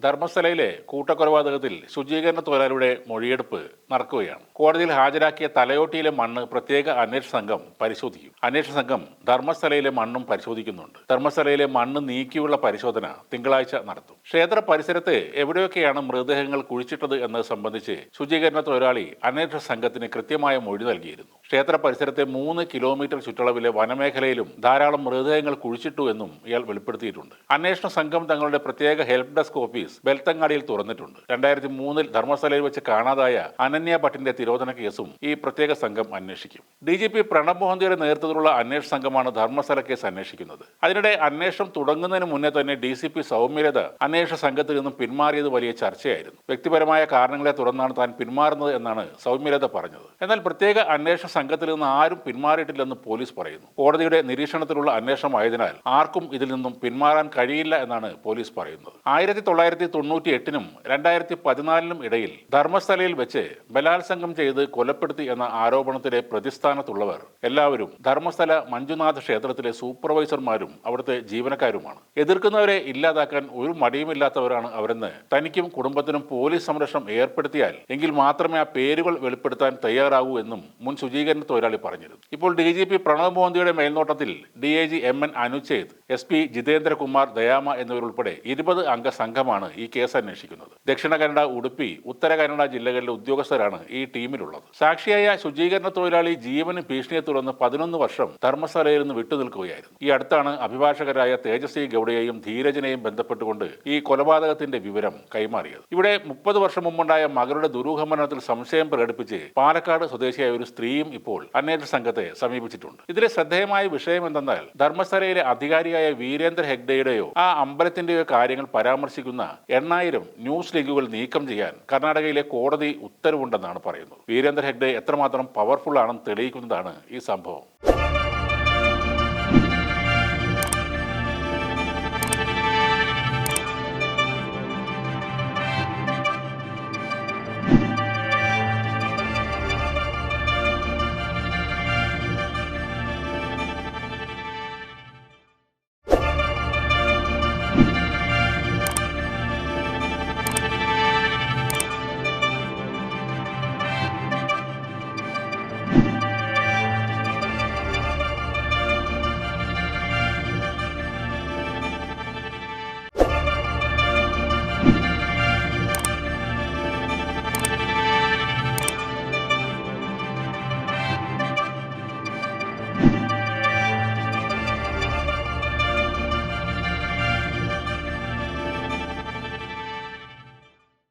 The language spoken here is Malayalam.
ധർമ്മസ്ഥലയിലെ കൂട്ടക്കൊലപാതകത്തിൽ ശുചീകരണ തൊഴിലാളിയുടെ മൊഴിയെടുപ്പ് നടക്കുകയാണ്. കോടതിയിൽ ഹാജരാക്കിയ തലയോട്ടിയിലെ മണ്ണ് പ്രത്യേക അന്വേഷണ സംഘം പരിശോധിക്കും. അന്വേഷണ സംഘം ധർമ്മസ്ഥലയിലെ മണ്ണും പരിശോധിക്കുന്നുണ്ട്. ധർമ്മസ്ഥലയിലെ മണ്ണ് നീക്കിയുള്ള പരിശോധന തിങ്കളാഴ്ച നടത്തും. ക്ഷേത്ര പരിസരത്ത് എവിടെയൊക്കെയാണ് മൃതദേഹങ്ങൾ കുഴിച്ചിട്ടത് എന്നത് സംബന്ധിച്ച് ശുചീകരണ തൊഴിലാളി അന്വേഷണ സംഘത്തിന് കൃത്യമായ മൊഴി നൽകിയിരുന്നു. ക്ഷേത്ര പരിസരത്തെ 3 കിലോമീറ്റർ ചുറ്റളവിലെ വനമേഖലയിലും ധാരാളം മൃതദേഹങ്ങൾ കുഴിച്ചിട്ടു എന്നും ഇയാൾ വെളിപ്പെടുത്തിയിട്ടുണ്ട്. അന്വേഷണ സംഘം തങ്ങളുടെ പ്രത്യേക ഹെൽപ്പ് ഡെസ്ക് ഓഫീസ് ബെൽത്തങ്ങാടിയിൽ തുറന്നിട്ടുണ്ട്. 2003 ധർമ്മസ്ഥലയിൽ വെച്ച് കാണാതായ അനന്യ ഭട്ടിന്റെ തിരോധന കേസും ഈ പ്രത്യേക സംഘം അന്വേഷിക്കും. DGP പ്രണബ് മോഹന്തിയുടെ നേതൃത്വത്തിലുള്ള അന്വേഷണ സംഘമാണ് ധർമ്മസ്ഥല കേസ് അന്വേഷിക്കുന്നത്. അതിനിടെ അന്വേഷണം തുടങ്ങുന്നതിന് മുന്നേ തന്നെ DCP സൗമ്യലത അന്വേഷണ സംഘത്തിൽ നിന്നും പിന്മാറിയത് വലിയ ചർച്ചയായിരുന്നു. വ്യക്തിപരമായ കാരണങ്ങളെ തുടർന്നാണ് താൻ പിന്മാറുന്നത് എന്നാണ് സൗമ്യലത പറഞ്ഞത്. എന്നാൽ പ്രത്യേക അന്വേഷണ സംഘത്തിൽ നിന്ന് ആരും പിന്മാറിയിട്ടില്ലെന്ന് പോലീസ് പറയുന്നു. കോടതിയുടെ നിരീക്ഷണത്തിലുള്ള അന്വേഷണമായതിനാൽ ആർക്കും ഇതിൽ നിന്നും പിന്മാറാൻ കഴിയില്ല എന്നാണ് പോലീസ് പറയുന്നത്. 1998-നും 2014-നും ഇടയിൽ ധർമ്മസ്ഥലയിൽ വെച്ച് ബലാത്സംഗം ചെയ്ത് കൊലപ്പെടുത്തി എന്ന ആരോപണത്തിലെ പ്രതിസ്ഥാനത്തുള്ളവർ എല്ലാവരും ധർമ്മസ്ഥല മഞ്ജുനാഥ ക്ഷേത്രത്തിലെ സൂപ്പർവൈസർമാരും അവിടുത്തെ ജീവനക്കാരുമാണ്. എതിർക്കുന്നവരെ ഇല്ലാതാക്കാൻ ഒരു മടിയുമില്ലാത്തവരാണ് അവരെന്ന് തനിക്കും കുടുംബത്തിനും പോലീസ് സംരക്ഷണം ഏർപ്പെടുത്തിയാൽ എങ്കിൽ മാത്രമേ ആ പേരുകൾ വെളിപ്പെടുത്താൻ തയ്യാറാകൂ എന്നും മുൻ ശുചീകരണ തൊഴിലാളി പറഞ്ഞിരുന്നു. ഇപ്പോൾ DGP പ്രണബ് മോഹന്തിയുടെ മേൽനോട്ടത്തിൽ DIG MN അനുച്ഛേദ്, SP Jithendrakumar Dayama എന്നിവരുൾപ്പെടെ 20 അംഗ സംഘമാണ് ഈ കേസ് അന്വേഷിക്കുന്നത്. ദക്ഷിണ കന്നഡ, ഉടുപ്പി, ഉത്തര കന്നഡ ജില്ലകളിലെ ഉദ്യോഗസ്ഥരാണ് ഈ ടീമിലുള്ളത്. സാക്ഷിയായ ശുചീകരണ തൊഴിലാളി ജീവന് ഭീഷണിയെ തുടർന്ന് 11 വർഷം ധർമ്മസ്ഥലയിൽ നിന്ന് വിട്ടുനിൽക്കുകയായിരുന്നു. ഈ അടുത്താണ് അഭിഭാഷകരായ തേജസ്വി ഗൌഡയെയും ധീരജിനെയും ബന്ധപ്പെട്ടുകൊണ്ട് ഈ കൊലപാതകത്തിന്റെ വിവരം കൈമാറിയത്. ഇവിടെ 30 വർഷം മുമ്പുണ്ടായ മകളുടെ ദുരൂഹമരണത്തിൽ സംശയം പ്രകടിപ്പിച്ച് പാലക്കാട് സ്വദേശിയായ ഒരു സ്ത്രീയും ഇപ്പോൾ അന്വേഷണ സംഘത്തെ സമീപിച്ചിട്ടുണ്ട്. ഇതിലെ ശ്രദ്ധേയമായ വിഷയം എന്തെന്നാൽ ധർമ്മസ്ഥലയിലെ അധികാരിയായ വീരേന്ദ്ര ഹെഗ്ഡെയുടെയോ ആ അമ്പലത്തിന്റെയോ കാര്യങ്ങൾ പരാമർശിക്കുന്ന 8000 ന്യൂസ് ലിങ്കുകൾ നീക്കം ചെയ്യാൻ കർണാടകയിലെ കോടതി ഉത്തരവുണ്ടെന്നാണ് പറയുന്നത്. വീരേന്ദ്ര ഹെഗ്ഡെ എത്രമാത്രം പവർഫുൾ ആണെന്ന് തെളിയിക്കുന്നതാണ് ഈ സംഭവം.